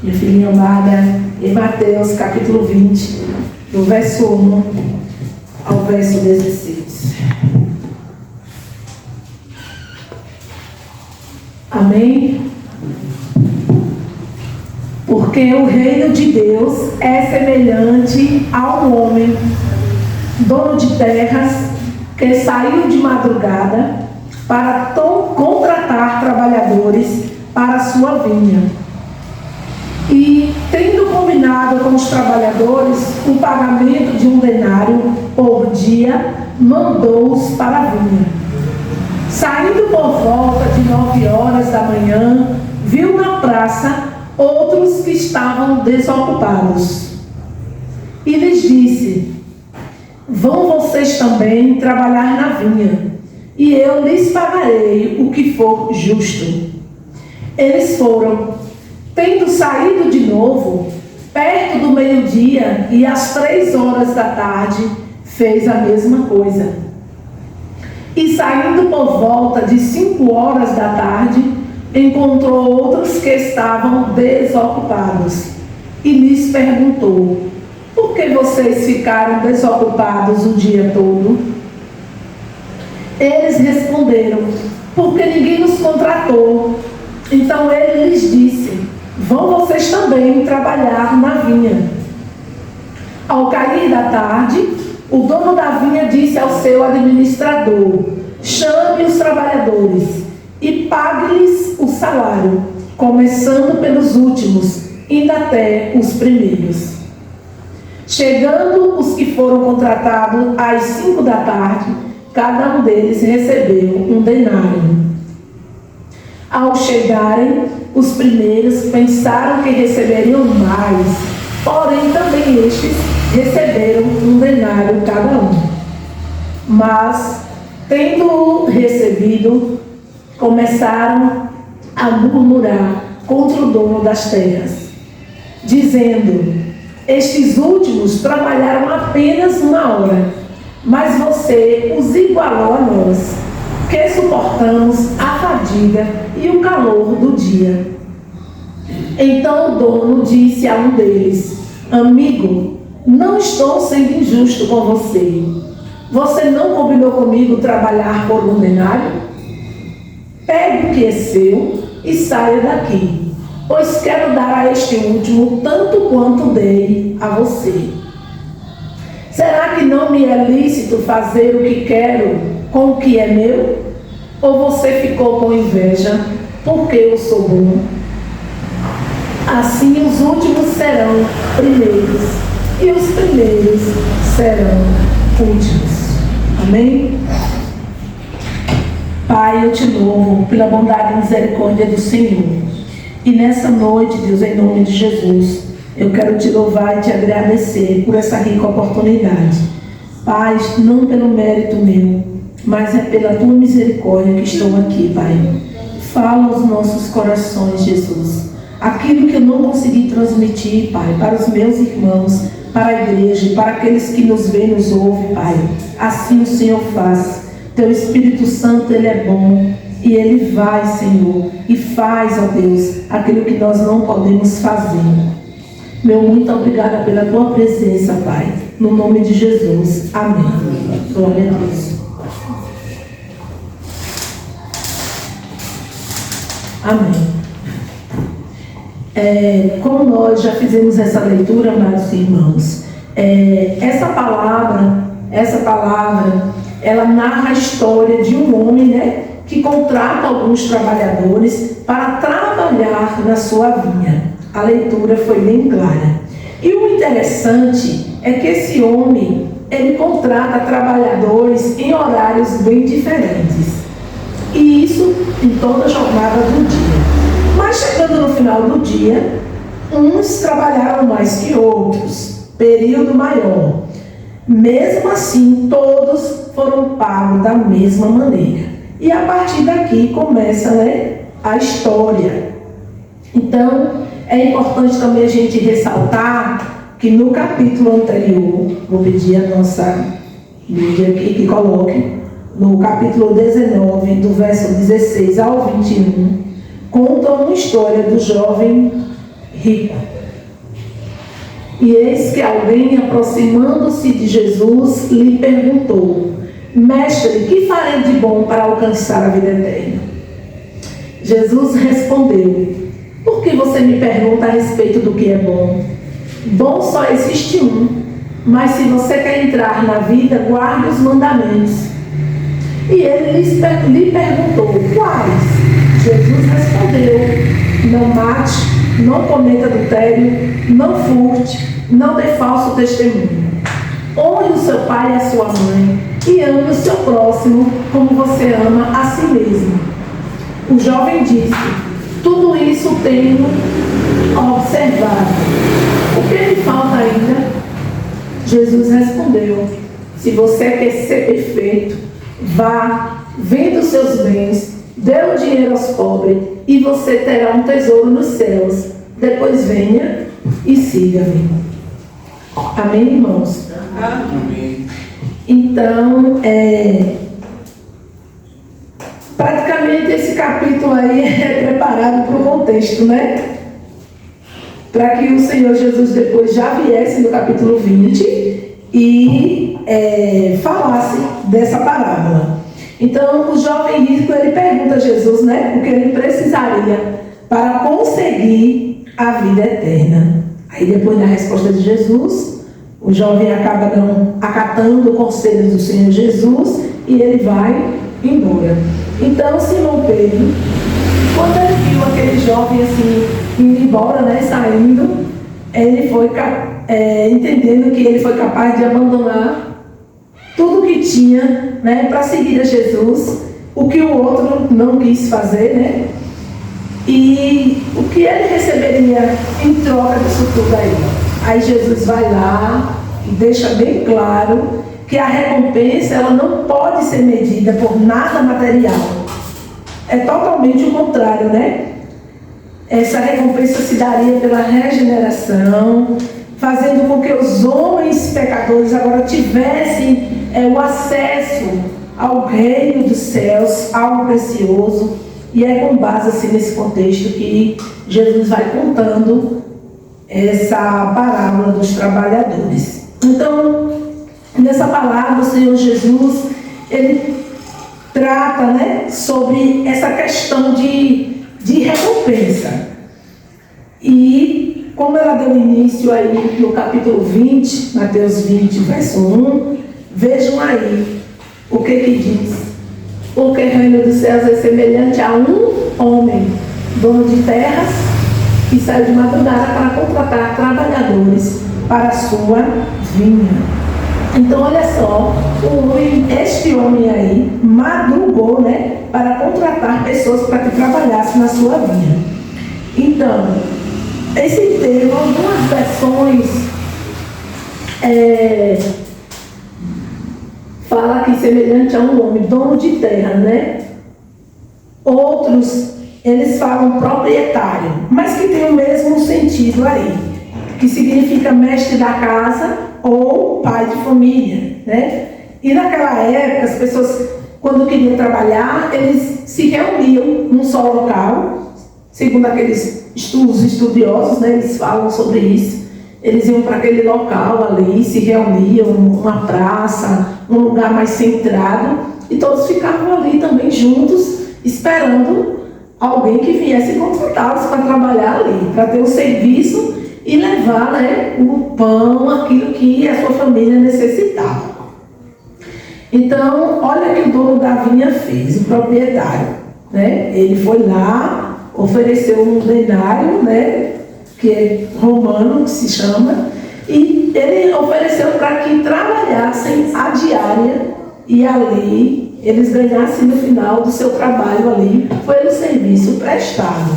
minha filhinha amada, em Mateus capítulo 20, do verso 1 ao verso 16. Amém? Porque o reino de Deus é semelhante a um homem, dono de terras, que saiu de madrugada para contratar trabalhadores para a sua vinha. E, tendo combinado com os trabalhadores o pagamento de um denário por dia, mandou-os para a vinha. Saindo por volta de 9 horas da manhã, viu na praça outros que estavam desocupados. E lhes disse: vão vocês também trabalhar na vinha, e eu lhes pagarei o que for justo. Eles foram. Tendo saído de novo, perto do meio-dia e às 3 horas da tarde, fez a mesma coisa. E saindo por volta de 5 horas da tarde, encontrou outros que estavam desocupados. E lhes perguntou: por que vocês ficaram desocupados o dia todo? Eles responderam: porque ninguém nos contratou. Então ele lhes disse: vão vocês também trabalhar na vinha. Ao cair da tarde, o dono da vinha disse ao seu administrador: chame os trabalhadores e pague-lhes o salário, começando pelos últimos, indo até os primeiros. Chegando os que foram contratados às 5 da tarde, cada um deles recebeu um denário. Ao chegarem, os primeiros pensaram que receberiam mais, porém também estes receberam um denário cada um. Mas, tendo-o recebido, começaram a murmurar contra o dono das terras, dizendo: estes últimos trabalharam apenas 1 hora, mas você os igualou a nós, que suportamos a fadiga e o calor do dia. Então o dono disse a um deles: amigo, não estou sendo injusto com você. Você não combinou comigo trabalhar por um denário? Pegue o que é seu e saia daqui, pois quero dar a este último tanto quanto dei a você. Será que não me é lícito fazer o que quero com o que é meu? Ou você ficou com inveja porque eu sou bom? Assim os últimos serão primeiros, e os primeiros serão últimos. Amém? Pai, eu te louvo pela bondade e misericórdia do Senhor. E nessa noite, Deus, em nome de Jesus, eu quero te louvar e te agradecer por essa rica oportunidade. Pai, não pelo mérito meu, mas é pela tua misericórdia que estou aqui, Pai. Fala aos nossos corações, Jesus. Aquilo que eu não consegui transmitir, Pai, para os meus irmãos, para a igreja, para aqueles que nos veem, nos ouvem, Pai. Assim o Senhor faz. Teu Espírito Santo, Ele é bom. E Ele vai, Senhor, e faz, ó Deus, aquilo que nós não podemos fazer. Meu muito obrigada pela tua presença, Pai. No nome de Jesus. Amém. Glória a Deus. Amém. Como nós já fizemos essa leitura, amados irmãos, essa palavra, ela narra a história de um homem, né, que contrata alguns trabalhadores para trabalhar na sua vinha. A leitura foi bem clara. E o interessante é que esse homem, ele contrata trabalhadores em horários bem diferentes. E isso em toda a jornada do dia. Mas chegando no final do dia, uns trabalharam mais que outros, período maior. Mesmo assim, todos foram pagos da mesma maneira. E a partir daqui começa, né, a história. Então, é importante também a gente ressaltar que no capítulo anterior, vou pedir a nossa mídia aqui que coloque, no capítulo 19, do verso 16 ao 21, conta uma história do jovem rico. E eis que alguém, aproximando-se de Jesus, lhe perguntou: Mestre, que farei de bom para alcançar a vida eterna? Jesus respondeu: Por que você me pergunta a respeito do que é bom? Bom só existe um, mas se você quer entrar na vida, guarde os mandamentos. E ele lhe perguntou: Quais? Jesus respondeu: Não mate, não cometa adultério, não furte, não dê falso testemunho. Honre o seu pai e a sua mãe, e ame o seu próximo como você ama a si mesmo. O jovem disse: Tudo isso tenho observado. O que me falta ainda? Jesus respondeu: Se você quer ser perfeito, vá, venda os seus bens, dê o dinheiro aos pobres, e você terá um tesouro nos céus. Depois venha e siga-me. Amém, irmãos? Amém. Então, praticamente esse capítulo aí é preparado para o contexto, né? Para que o Senhor Jesus depois já viesse no capítulo 20 e falasse dessa parábola. Então, o jovem rico, ele pergunta a Jesus, né, o que ele precisaria para conseguir a vida eterna. Aí, depois da resposta de Jesus, o jovem acaba não acatando o conselho do Senhor Jesus e ele vai embora. Então, Simão Pedro, quando ele viu aquele jovem assim, indo embora, né, saindo, ele foi entendendo que ele foi capaz de abandonar tudo que tinha, né, para seguir a Jesus, o que o outro não quis fazer, né? E o que ele receberia em troca disso tudo aí? Aí Jesus vai lá e deixa bem claro que a recompensa ela não pode ser medida por nada material. É totalmente o contrário, né? Essa recompensa se daria pela regeneração, fazendo com que os homens pecadores agora tivessem o acesso ao reino dos céus, algo precioso. E é com base assim, nesse contexto que Jesus vai contando essa parábola dos trabalhadores. Então, nessa palavra, o Senhor Jesus, ele trata, né, sobre essa questão de recompensa. E como ela deu início aí no capítulo 20, Mateus 20, verso 1, vejam aí o que diz. Porque o reino dos céus é semelhante a um homem, dono de terras, que saiu de madrugada para contratar trabalhadores para a sua vinha. Então, olha só, este homem aí madrugou, né, para contratar pessoas para que trabalhassem na sua vinha. Então, esse termo, algumas versões fala que semelhante a um homem, dono de terra, né? Outros, eles falam proprietário, mas que tem o mesmo sentido aí, que significa mestre da casa ou pai de família, né? E naquela época, as pessoas, quando queriam trabalhar, eles se reuniam num só local, segundo aqueles estudiosos, né? Eles falam sobre isso. Eles iam para aquele local ali, se reuniam, uma praça, um lugar mais centrado, e todos ficavam ali também juntos, esperando alguém que viesse contratá-los para trabalhar ali, para ter um serviço e levar, né, o pão, aquilo que a sua família necessitava. Então, olha o que o dono da vinha fez, o proprietário, né? Ele foi lá, ofereceu um denário, né, que é romano, que se chama, e ele ofereceu para que trabalhassem a diária e ali eles ganhassem no final do seu trabalho ali, foi o serviço prestado.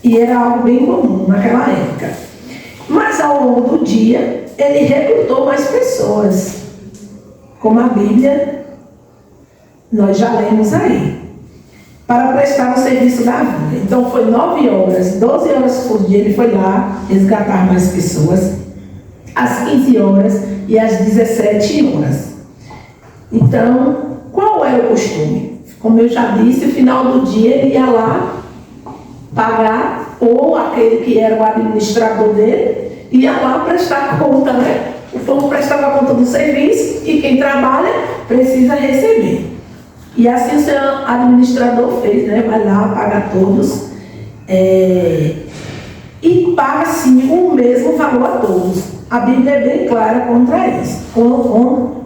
E era algo bem comum naquela época. Mas ao longo do dia, ele recrutou mais pessoas, como a Bíblia, nós já lemos aí, para prestar o serviço da vinha. Então foi 9 horas, 12 horas por dia ele foi lá resgatar mais pessoas, às 15 horas e às 17 horas. Então, qual era o costume? Como eu já disse, no final do dia ele ia lá pagar ou aquele que era o administrador dele, ia lá prestar conta, né? O povo prestava conta do serviço e quem trabalha precisa receber. E assim o seu administrador fez, né? Vai lá, paga todos e paga sim o mesmo valor a todos. A Bíblia é bem clara contra isso, quanto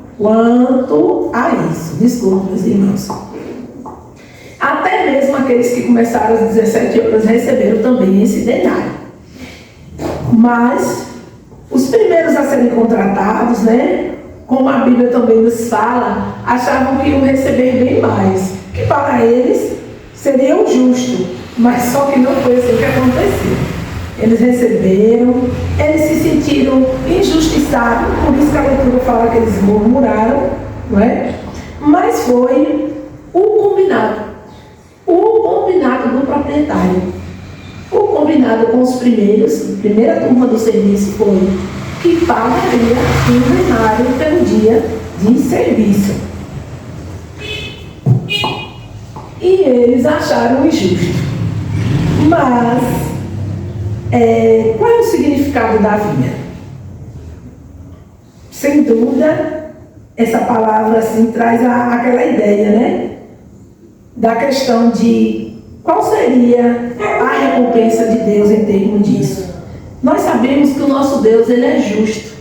a isso. Desculpa, meus irmãos. Até mesmo aqueles que começaram às 17 horas receberam também esse denário. Mas os primeiros a serem contratados, né? Como a Bíblia também nos fala, achavam que iam receber bem mais, que para eles seria o justo, mas só que não foi assim que aconteceu. Eles receberam, eles se sentiram injustiçados, por isso que a leitura fala que eles murmuraram, não é? Mas foi o combinado do proprietário. O combinado com os primeiros, a primeira turma do serviço foi que pagaria um denário pelo dia de serviço. E eles acharam injusto. Mas, qual é o significado da vinha? Sem dúvida, essa palavra assim traz aquela ideia, né? Da questão de qual seria a recompensa de Deus em termos disso. Nós sabemos que o nosso Deus, ele é justo.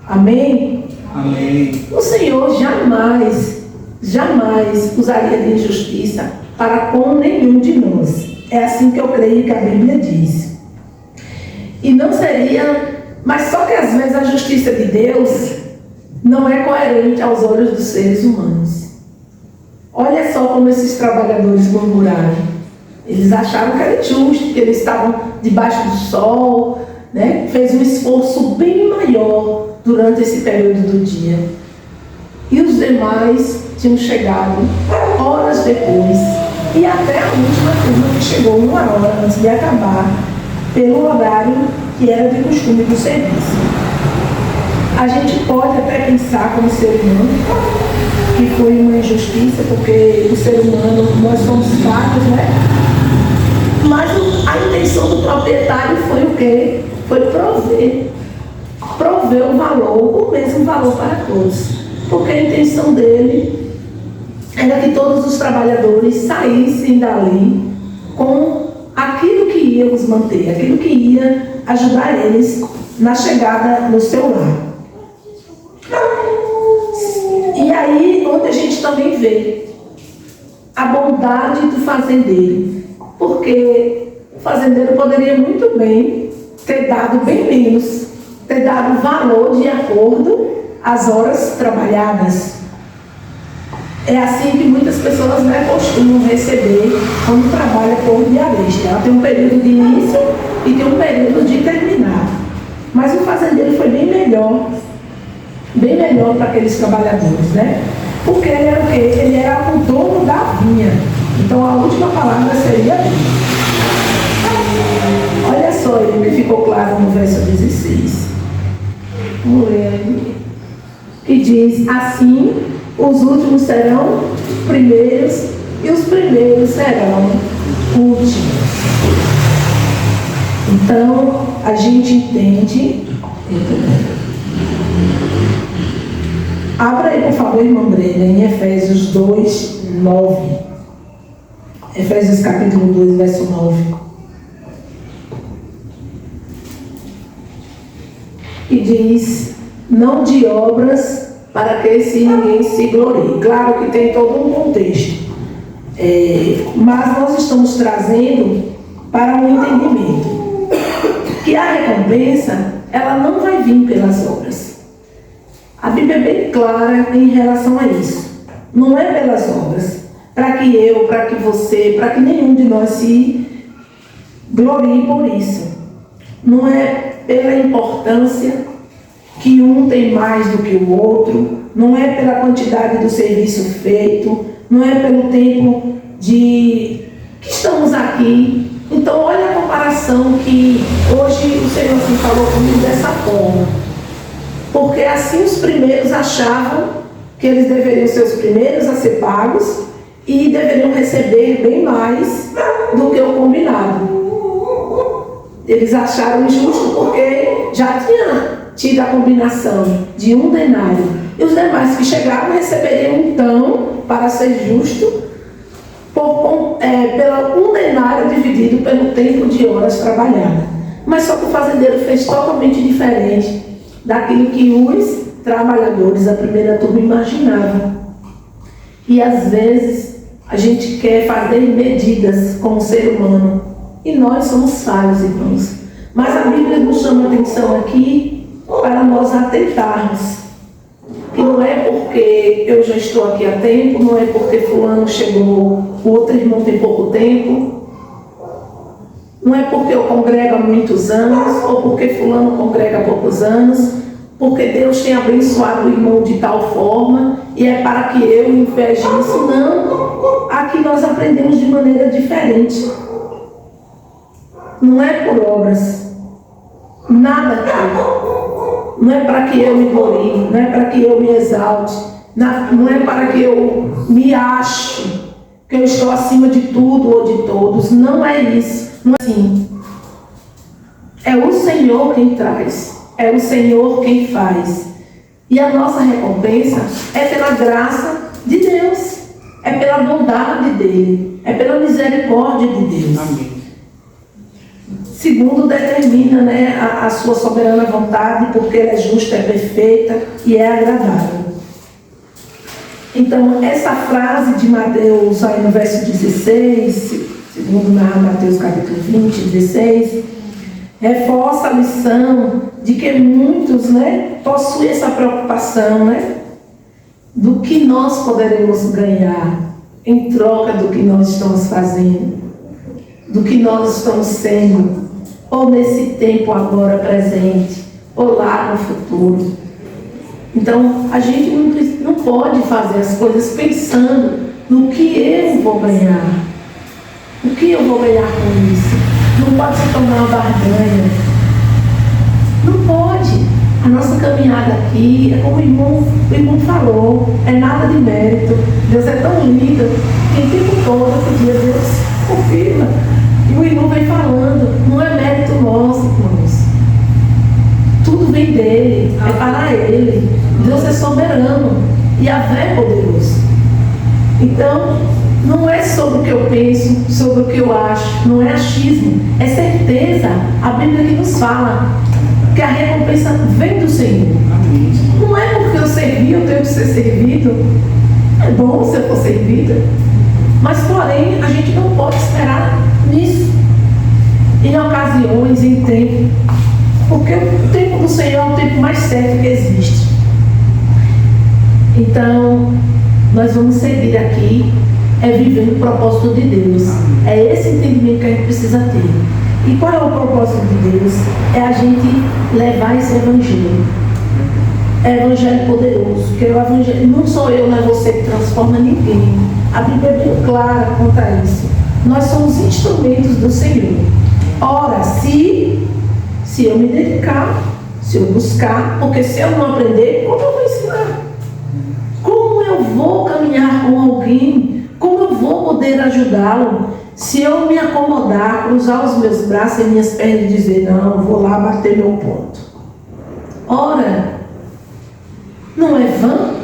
Amém? Amém. O Senhor jamais usaria de injustiça para com nenhum de nós. É assim que eu creio que a Bíblia diz. E não seria, mas só que às vezes a justiça de Deus não é coerente aos olhos dos seres humanos. Olha só como esses trabalhadores murmuraram. Eles acharam que era injusto, que eles estavam debaixo do sol, né? Fez um esforço bem maior durante esse período do dia. E os demais tinham chegado horas depois. E até a última turma que chegou 1 hora antes de acabar, pelo horário que era de costume do serviço. A gente pode até pensar como ser humano que foi uma injustiça, porque o ser humano, nós somos fracos, né? Mas a intenção do proprietário foi o quê? Foi prover o valor, o mesmo valor para todos. Porque a intenção dele era que todos os trabalhadores saíssem dali com aquilo que ia os manter, aquilo que ia ajudar eles na chegada no seu lar. E aí, onde a gente também vê a bondade do fazendeiro. Porque o fazendeiro poderia muito bem ter dado bem menos, ter dado valor de acordo às horas trabalhadas. É assim que muitas pessoas, né, costumam receber quando trabalha por dia extra. Ela tem um período de início e tem um período de terminar. Mas o fazendeiro foi bem melhor para aqueles trabalhadores, né? Porque ele era o quê? Ele era o dono da vinha. Então a última palavra seria dele. Olha só ele que ficou claro no verso 16. Vamos ler aí. Que diz: assim, os últimos serão primeiros e os primeiros serão últimos. Então, a gente entende. Abra aí, por favor, irmã Brenda, em Efésios 2, 9. Efésios capítulo 2, verso 9. E diz: não de obras para que ninguém se glorie. Claro que tem todo um contexto. Mas nós estamos trazendo para um entendimento que a recompensa, ela não vai vir pelas obras. A Bíblia é bem clara em relação a isso. Não é pelas obras, para que eu, para que você, para que nenhum de nós se glorie por isso. Não é pela importância que um tem mais do que o outro, não é pela quantidade do serviço feito, não é pelo tempo que estamos aqui. Então, olha a comparação que hoje o Senhor assim falou comigo dessa forma. Porque assim os primeiros achavam que eles deveriam ser os primeiros a ser pagos e deveriam receber bem mais do que o combinado. Eles acharam injusto porque já tinha tido a combinação de 1 denário. E os demais que chegaram receberiam então, para ser justo, pela 1 denário dividido pelo tempo de horas trabalhadas. Mas só que o fazendeiro fez totalmente diferente daquilo que os trabalhadores da primeira turma imaginavam. E às vezes a gente quer fazer medidas como ser humano. E nós somos falhos, irmãos. Mas a Bíblia nos chama a atenção aqui para nós atentarmos. Que não é porque eu já estou aqui há tempo, não é porque fulano chegou, o outro irmão tem pouco tempo, não é porque eu congrego há muitos anos, ou porque fulano congrega há poucos anos, porque Deus tem abençoado o irmão de tal forma, e é para que eu inveje isso. Não, aqui nós aprendemos de maneira diferente. Não é por obras, nada aqui. Não é para que eu me glorie, não é para que eu me exalte, não é para que eu me ache que eu estou acima de tudo ou de todos. Não é isso. Não é assim. É o Senhor quem traz, é o Senhor quem faz. E a nossa recompensa é pela graça de Deus, é pela bondade dele, é pela misericórdia de Deus. Amém. Segundo determina, né, a sua soberana vontade, porque ela é justa, é perfeita e é agradável. Então, essa frase de Mateus, aí no verso 16, segundo Mateus capítulo 20, 16, reforça a lição de que muitos, né, possuem essa preocupação, né, do que nós poderemos ganhar em troca do que nós estamos fazendo, do que nós estamos sendo, ou nesse tempo agora presente, ou lá no futuro. Então, a gente não pode fazer as coisas pensando no que eu vou ganhar. O que eu vou ganhar com isso? Não pode se tornar uma barganha. Não pode. A nossa caminhada aqui é como o irmão falou, é nada de mérito. Deus é tão lindo que o tempo todo podia Deus confirma. E o irmão vem falando, não é mérito nosso, irmãos. Tudo vem dele, é para ele. Deus é soberano e Yahvé é poderoso. Então, não é sobre o que eu penso, sobre o que eu acho, não é achismo, é certeza. A Bíblia que nos fala que a recompensa vem do Senhor. Não é porque eu servi, eu tenho que ser servido. É bom se eu for servida, mas porém a gente não pode esperar nisso, em ocasiões, em tempo, porque o tempo do Senhor é o tempo mais certo que existe. Então, nós vamos seguir aqui, vivendo o propósito de Deus. É esse entendimento que a gente precisa ter. E qual é o propósito de Deus? É a gente levar esse evangelho. É evangelho poderoso, porque o evangelho não sou eu, não é você que transforma ninguém. A Bíblia é bem clara quanto a isso. Nós somos instrumentos do Senhor. Ora, se eu me dedicar, se eu buscar, porque se eu não aprender, como eu vou ensinar? Como eu vou caminhar com alguém? Como eu vou poder ajudá-lo? Se eu me acomodar, cruzar os meus braços e minhas pernas e dizer, não, vou lá bater meu ponto. Ora, não é vã?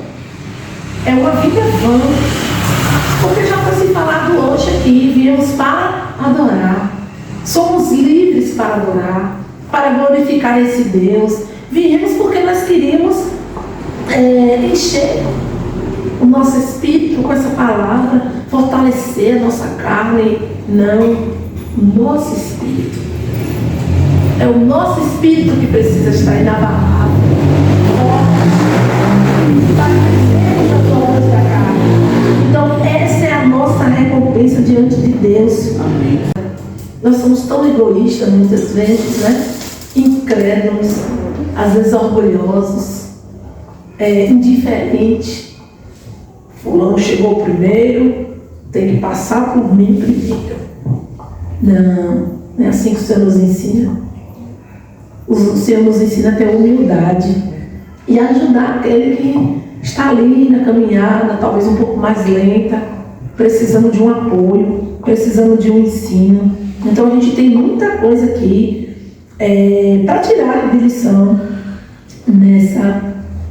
É uma vida vã. Porque já foi se falado hoje aqui, viemos para adorar. Somos livres para adorar, para glorificar esse Deus. Viemos porque nós queríamos encher o nosso espírito com essa palavra, fortalecer a nossa carne. Não, o nosso espírito. É o nosso espírito que precisa estar inabalável, para crescer as obras da carne. Então, essa é a nossa recompensa diante de Deus. Amém. Nós somos tão egoístas muitas vezes, né? Incrédulos, às vezes orgulhosos, indiferentes. Fulano chegou primeiro, tem que passar por mim primeiro. Não é assim que o Senhor nos ensina. O Senhor nos ensina a ter humildade e ajudar aquele que está ali na caminhada, talvez um pouco mais lenta, precisando de um apoio, precisando de um ensino. Então a gente tem muita coisa aqui para tirar de lição nessa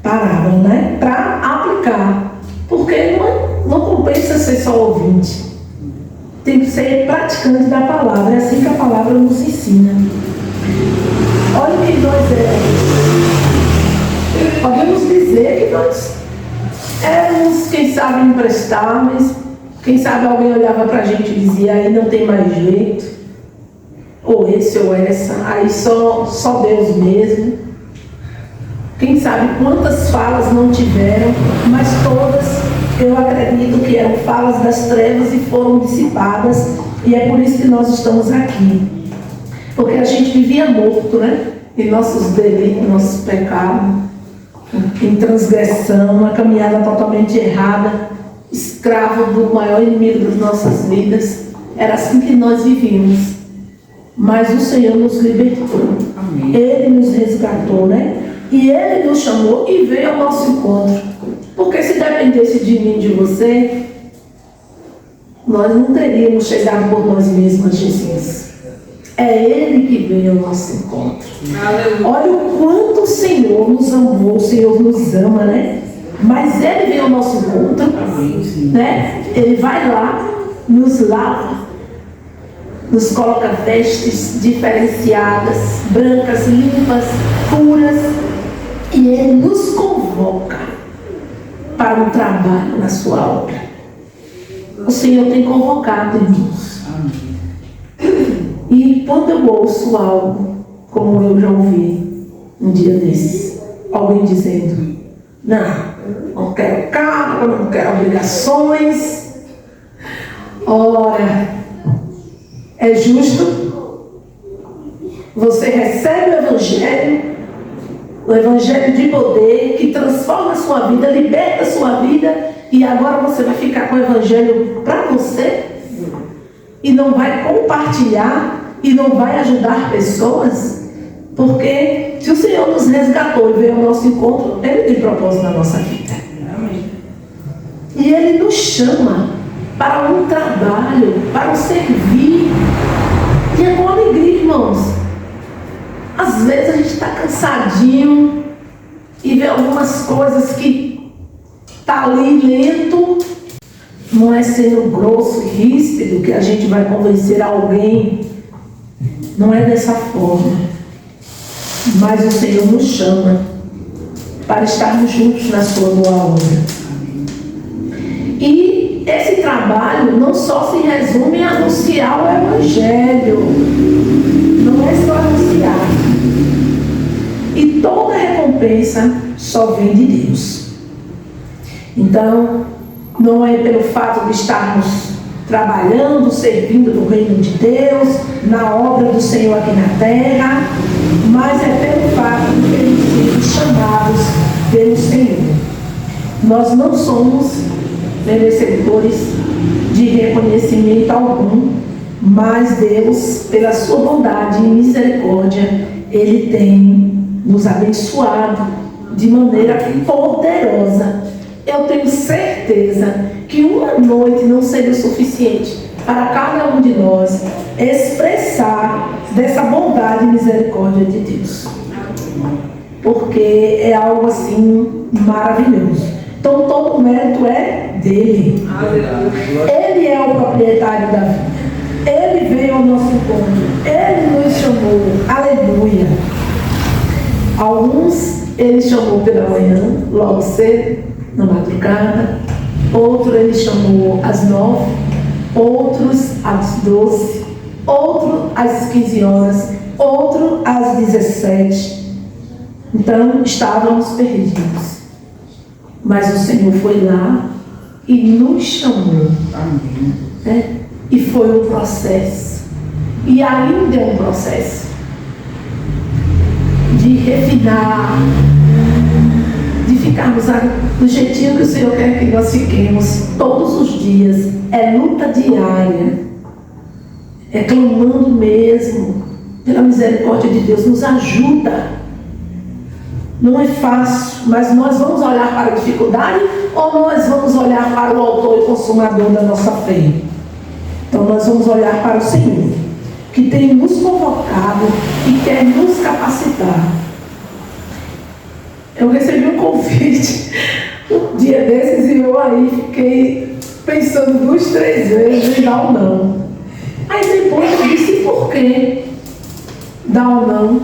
parábola, né? Para aplicar, porque não compensa ser só ouvinte, tem que ser praticante da palavra, é assim que a palavra nos ensina. Olha o que nós éramos. Podemos dizer que nós éramos, quem sabe, imprestáveis, quem sabe alguém olhava para a gente e dizia, aí não tem mais jeito, ou esse ou essa, aí só Deus mesmo. Quem sabe quantas falas não tiveram, mas todas eu acredito que eram falas das trevas e foram dissipadas, e é por isso que nós estamos aqui. Porque a gente vivia morto, né? Em nossos delitos, nossos pecados, em transgressão, uma caminhada totalmente errada, escravo do maior inimigo das nossas vidas. Era assim que nós vivíamos. Mas o Senhor nos libertou. Amém. Ele nos resgatou, né? E Ele nos chamou e veio ao nosso encontro. Porque se dependesse de mim, de você, nós não teríamos chegado por nós mesmos a Jesus. É Ele que veio ao nosso encontro. Aleluia. Olha o quanto o Senhor nos amou, o Senhor nos ama, né? Mas Ele veio ao nosso encontro, né? Ele vai lá, nos lava, nos coloca vestes diferenciadas, brancas, limpas, puras, e Ele nos convoca para um trabalho na sua obra. O Senhor tem convocado, irmãos. E quando eu ouço algo, como eu já ouvi um dia desses, alguém dizendo, não quero cargo, não quero obrigações. Ora, é justo? Você recebe o Evangelho de poder, que transforma a sua vida, liberta a sua vida, e agora você vai ficar com o Evangelho para você? E não vai compartilhar, e não vai ajudar pessoas? Porque se o Senhor nos resgatou e veio ao nosso encontro, Ele tem propósito na nossa vida. E Ele nos chama para um trabalho, para um servir. E é com alegria, irmãos. Às vezes a gente está cansadinho e vê algumas coisas que está ali lento. Não é sendo grosso e ríspido que a gente vai convencer alguém. Não é dessa forma. Mas o Senhor nos chama para estarmos juntos na sua boa obra. E esse trabalho não só se resume em anunciar o Evangelho. Não é só anunciar. E toda recompensa só vem de Deus. Então, não é pelo fato de estarmos trabalhando, servindo no reino de Deus, na obra do Senhor aqui na terra, mas é pelo fato de termos sido chamados pelo Senhor. Nós não somos merecedores de reconhecimento algum, mas Deus, pela sua bondade e misericórdia, Ele tem nos abençoado de maneira poderosa. Eu tenho certeza que uma noite não seria o suficiente para cada um de nós expressar dessa bondade e misericórdia de Deus, porque é algo assim maravilhoso. Então todo o mérito é dele. Ele é o proprietário da vida. Ele veio ao nosso encontro. Ele nos chamou. Aleluia. Alguns Ele chamou pela manhã, logo cedo, na madrugada. Outro Ele chamou às 9. Outros às 12. Outro às 15 horas. Outro às 17. Então estávamos perdidos. Mas o Senhor foi lá e nos chamou. Amém. Né? E foi um processo. E ainda é um processo de refinar, de ficarmos do jeitinho que o Senhor quer que nós fiquemos todos os dias. É luta diária. É clamando mesmo pela misericórdia de Deus. Nos ajuda. Não é fácil, mas nós vamos olhar para a dificuldade ou nós vamos olhar para o autor e consumador da nossa fé? Então nós vamos olhar para o Senhor, que que tem nos convocado e quer nos capacitar. Eu recebi um convite um dia desses e eu aí fiquei pensando 2, 3 vezes em dar ou não. Aí depois eu disse, por que dar ou não?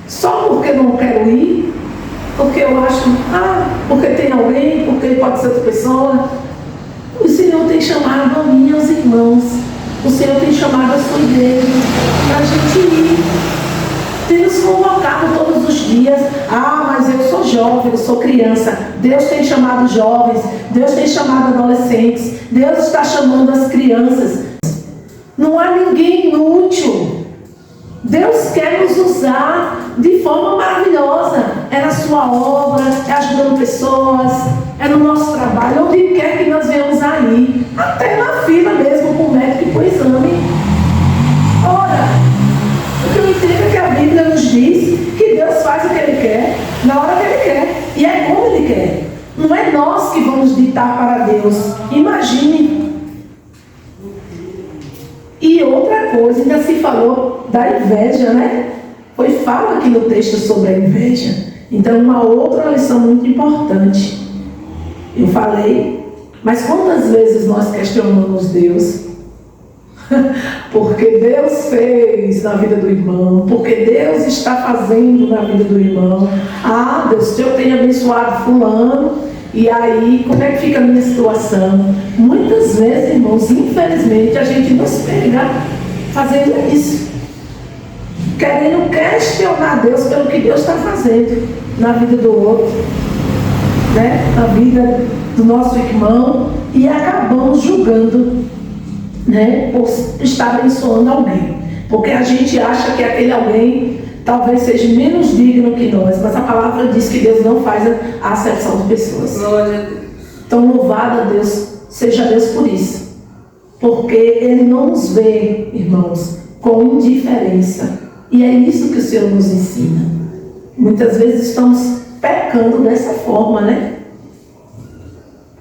Só porque não quero ir? Porque eu acho, porque tem alguém, porque pode ser outra pessoa. O Senhor tem chamado a mim, aos irmãos. O Senhor tem chamado a sua igreja para a gente ir. Tem nos convocado todos os dias. Mas eu sou jovem, eu sou criança. Deus tem chamado jovens, Deus tem chamado adolescentes, Deus está chamando as crianças. Não há ninguém inútil. Deus quer nos usar de forma maravilhosa. É na sua obra, é ajudando pessoas, é no nosso trabalho, onde quer que nós venhamos aí. Até na fila mesmo, com o médico e com o exame. Ora, o que eu entendo é que a Bíblia nos diz que Deus faz o que Ele quer, na hora que Ele quer, e é como Ele quer. Não é nós que vamos ditar para Deus. Imagine. E outra coisa, ainda se falou da inveja, né? Fala aqui no texto sobre a inveja. Então, uma outra lição muito importante. Eu falei, mas quantas vezes nós questionamos Deus? Porque Deus fez na vida do irmão, porque Deus está fazendo na vida do irmão. Deus, se eu tenho abençoado fulano, e aí, como é que fica a minha situação? Muitas vezes, irmãos, infelizmente, a gente nos pega fazendo isso. Querendo questionar Deus pelo que Deus está fazendo na vida do outro, né? Na vida do nosso irmão, e acabamos julgando, né? Por estar abençoando alguém. Porque a gente acha que aquele alguém talvez seja menos digno que nós, mas a palavra diz que Deus não faz a acepção de pessoas. Glória a Deus. Então, louvado a Deus, seja Deus por isso. Porque Ele não nos vê, irmãos, com indiferença. E é isso que o Senhor nos ensina. Muitas vezes estamos pecando dessa forma, né?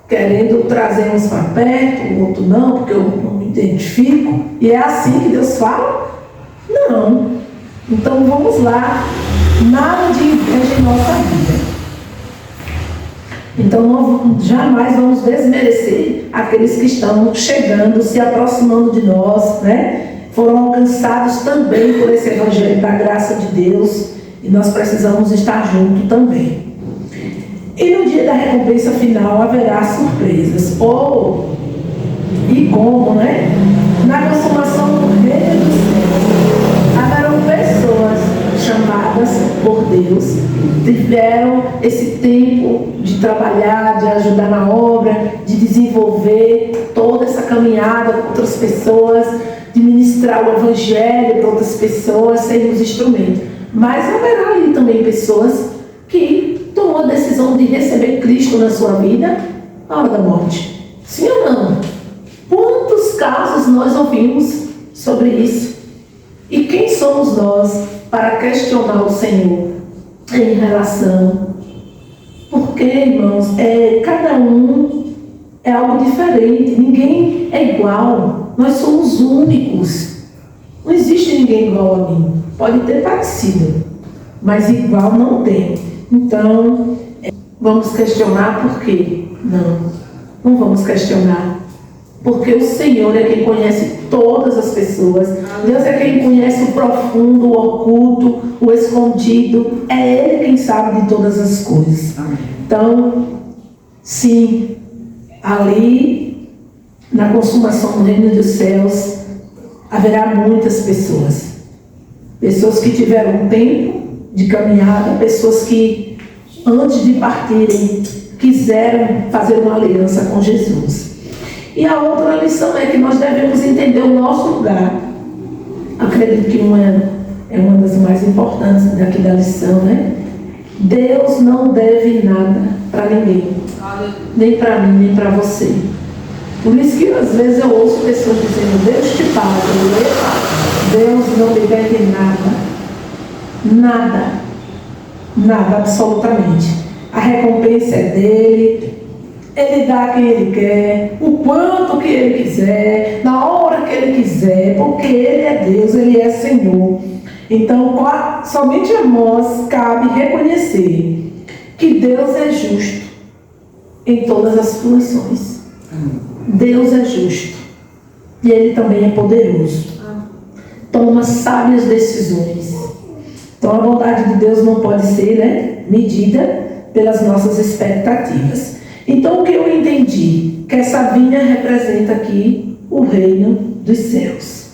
Querendo trazer uns para perto, o outro não, porque eu não me identifico. E é assim que Deus fala? Não. Então vamos lá. Nada de inveja em nossa vida. Então jamais vamos desmerecer aqueles que estão chegando, se aproximando de nós, né? Foram alcançados também por esse evangelho da graça de Deus, e nós precisamos estar juntos também. E no dia da recompensa final haverá surpresas. E como, né? Na consumação do reino dos céus, haverão pessoas chamadas por Deus, tiveram esse tempo de trabalhar, de ajudar na obra, de desenvolver toda essa caminhada com outras pessoas, de ministrar o evangelho para outras pessoas, sermos instrumentos. Mas haverá ali também pessoas que tomou a decisão de receber Cristo na sua vida na hora da morte. Sim ou não? Quantos casos nós ouvimos sobre isso? E quem somos nós para questionar o Senhor em relação? Porque, irmãos, cada um é algo diferente, ninguém é igual, nós somos únicos. Não existe ninguém igual a mim. Pode ter parecido, mas igual não tem. Então, vamos questionar por quê? Não vamos questionar. Porque o Senhor é quem conhece todas as pessoas. Deus é quem conhece o profundo, o oculto, o escondido. É Ele quem sabe de todas as coisas. Então, sim, ali, na consumação do reino dos céus, haverá muitas pessoas. Pessoas que tiveram um tempo de caminhada, pessoas que, antes de partirem, quiseram fazer uma aliança com Jesus. E a outra lição é que nós devemos entender o nosso lugar. Acredito que é uma das mais importantes daqui da lição, né? Deus não deve nada para ninguém, nem para mim, nem para você. Por isso que às vezes eu ouço pessoas dizendo: Deus te paga. Deus não me deve nada, absolutamente. A recompensa é dele, Ele dá a quem Ele quer, o quanto que Ele quiser, na hora que Ele quiser, porque Ele é Deus, Ele é Senhor. Então, somente a nós cabe reconhecer que Deus é justo em todas as situações. Deus é justo e Ele também é poderoso. Toma sábias decisões. Então, a bondade de Deus não pode ser, medida pelas nossas expectativas. Então, o que eu entendi? Que essa vinha representa aqui o reino dos céus.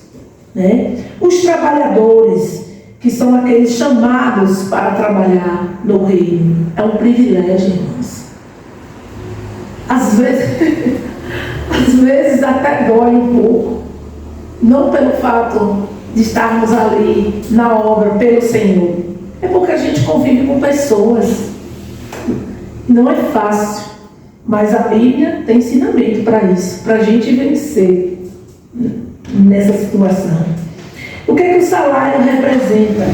Os trabalhadores, que são aqueles chamados para trabalhar no reino, é um privilégio, irmãos. Às vezes até dói um pouco, não pelo fato de estarmos ali na obra pelo Senhor, é porque a gente convive com pessoas. Não é fácil, mas a Bíblia tem ensinamento para isso, para a gente vencer nessa situação. O que é que o salário representa?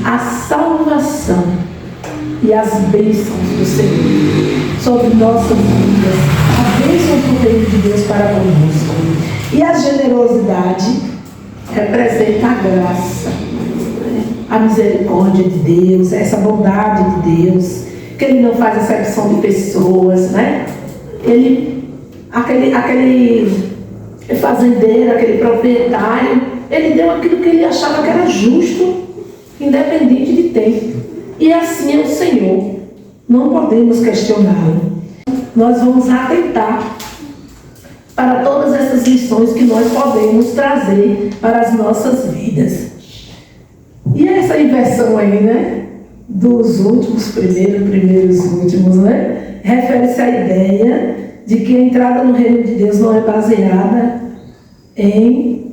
A salvação e as bênçãos do Senhor sobre nossas vidas, a bênção do reino de Deus para conosco. E a generosidade representa a graça, a misericórdia de Deus, essa bondade de Deus, que Ele não faz acepção de pessoas, Ele, aquele fazendeiro, aquele proprietário, Ele deu aquilo que Ele achava que era justo, independente de tempo. E assim é o Senhor. Não podemos questioná-lo. Nós vamos atentar para todas essas lições que nós podemos trazer para as nossas vidas. E essa inversão aí, dos últimos, primeiros últimos, refere-se à ideia de que a entrada no reino de Deus não é baseada em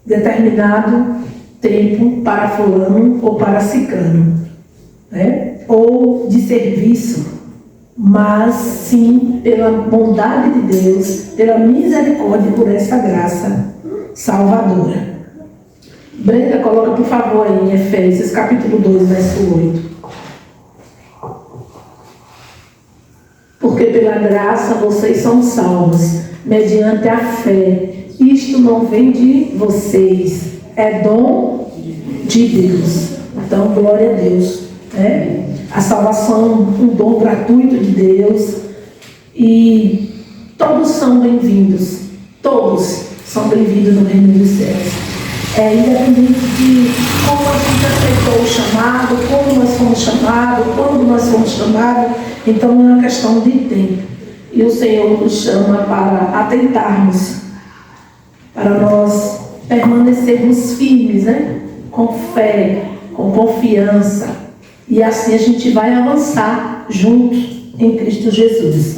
determinado tempo para fulano ou para ciclano, ou de serviço, mas sim pela bondade de Deus, pela misericórdia, por essa graça salvadora. Brenda, coloca por favor aí em Efésios capítulo 2, verso 8. Porque pela graça vocês são salvos, mediante a fé. Isto não vem de vocês, é dom de Deus. Então, glória a Deus. A salvação, um dom gratuito de Deus. E todos são bem-vindos. Todos são bem-vindos no reino dos céus. Independente de como a gente aceitou o chamado, como nós fomos chamados, quando nós fomos chamados, então não é uma questão de tempo. E o Senhor nos chama para atentarmos, para nós permanecermos firmes, com fé, com confiança, e assim a gente vai avançar juntos em Cristo Jesus.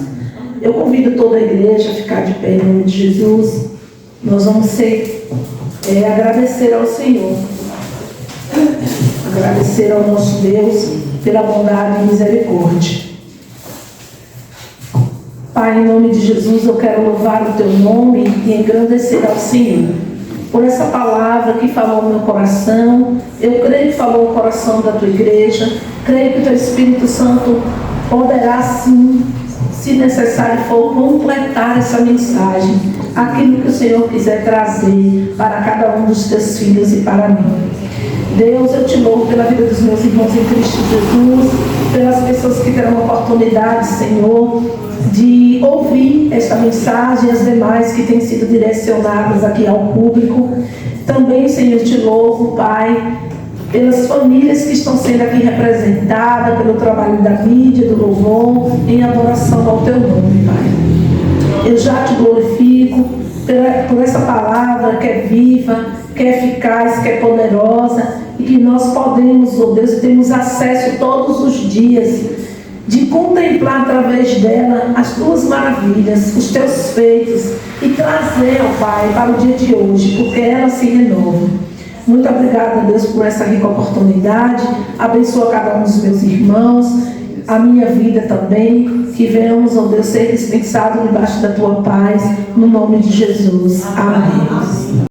Eu convido toda a igreja a ficar de pé em nome de Jesus. Nós vamos agradecer ao Senhor, agradecer ao nosso Deus pela bondade e misericórdia. Pai, em nome de Jesus, eu quero louvar o Teu nome e engrandecer ao Senhor por essa palavra que falou no meu coração. Eu creio que falou no coração da Tua igreja. Creio que o Teu Espírito Santo poderá sim, se necessário for, completar essa mensagem, aquilo que o Senhor quiser trazer para cada um dos Teus filhos e para mim. Deus, eu te louvo pela vida dos meus irmãos em Cristo Jesus, pelas pessoas que terão a oportunidade, Senhor, de ouvir esta mensagem e as demais que têm sido direcionadas aqui ao público. Também, Senhor, te louvo, Pai, pelas famílias que estão sendo aqui representadas, pelo trabalho da mídia, do louvor, em adoração ao Teu nome, Pai. Eu já te glorifico por essa palavra que é viva, que é eficaz, que é poderosa, e que nós podemos, oh Deus, temos acesso todos os dias de contemplar através dela as Tuas maravilhas, os Teus feitos, e trazer, ó Pai, para o dia de hoje, porque ela se renova. Muito obrigada, Deus, por essa rica oportunidade. Abençoa cada um dos meus irmãos, a minha vida também, que venhamos, ó Deus, ser dispensados debaixo da Tua paz, no nome de Jesus. Amém.